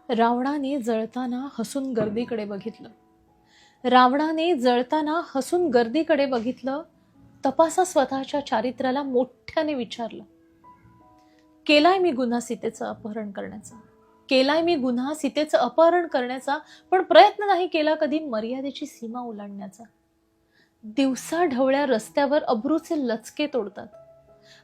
रावणाने जळताना हसून गर्दीकडे बघितलं. रावणाने जळताना हसून गर्दीकडे बघितलं. तपासा स्वतःच्या चारित्र्याला मोठ्याने विचारलं. केलाय मी गुन्हा सीतेचं अपहरण करण्याचा, केलाय मी गुन्हा सीतेचं अपहरण करण्याचा, पण प्रयत्न नाही केला कधी मर्यादेची सीमा ओलांडण्याचा. दिवसा ढवळ्या रस्त्यावर अब्रूचे लचके तोडतात.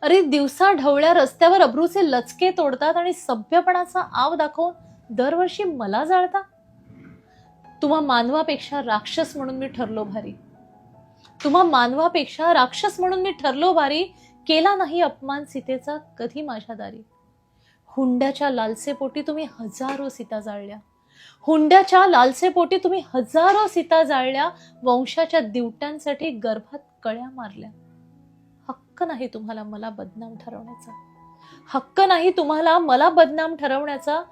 अरे दिवसा ढवळ्या रस्त्यावर अब्रूचे लचके तोडतात आणि सभ्यपणाचा आव दाखवून दरवर्षी मला जाळता. तुम्हा मानवापेक्षा राक्षस म्हणून मी ठरलो भारी. तुम्हा मानवापेक्षा राक्षस म्हणून मी ठरलो भारी. केला नाही अपमान सीतेचा कधी माझ्या दारी. हुंड्याच्या लालसेपोटी तुम्ही हजारो सीता जाळल्या. हुंड्याच्या लालसेपोटी तुम्ही हजारो सीता जाळल्या. वंशाच्या दिवट्यांसाठी गर्भात कळ्या मारल्या. हक्क नाही तुम्हाला मला बदनाम ठरवण्याचा. हक्क नाही तुम्हाला मला बदनाम ठरवण्याचा.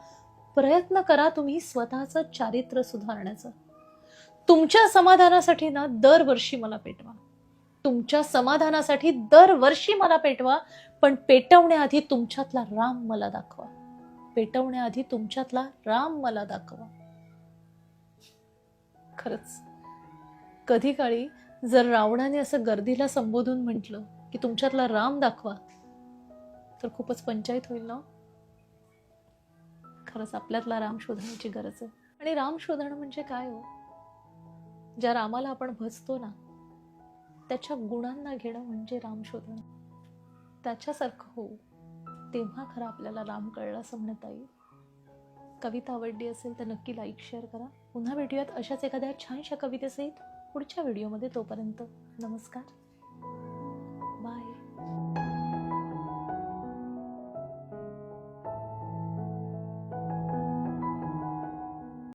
प्रयत्न करा तुम्ही स्वतःचं चारित्र्य सुधारण्याचा. तुमच्या समाधानासाठी ना दरवर्षी मला पेटवा. तुमच्या समाधानासाठी दरवर्षी मला पेटवा. पण पेटवण्याआधी तुमच्यातला राम मला दाखवा. पेटवण्याआधी तुमच्यातला राम मला दाखवा. खरंच कधी काळी जर रावणाने असं गर्दीला संबोधून म्हटलं की तुमच्यातला राम दाखवा, तर खूपच पंचायत होईल ना. खरंच आपल्यातला राम शोधण्याची गरज आहे. आणि राम शोधणं म्हणजे काय हो? ज्या रामाला आपण भजतो ना, त्याच्या गुणांना घेणं म्हणजे राम शोधणं. त्याच्यासारखं हो, तेव्हा खरं आपल्याला राम कळला असं म्हणता येईल. कविता आवडली असेल तर नक्की लाईक शेअर करा. पुन्हा भेटूयात अशाच एखाद्या छानशा कवितेसहित पुढच्या व्हिडिओमध्ये. तोपर्यंत नमस्कार.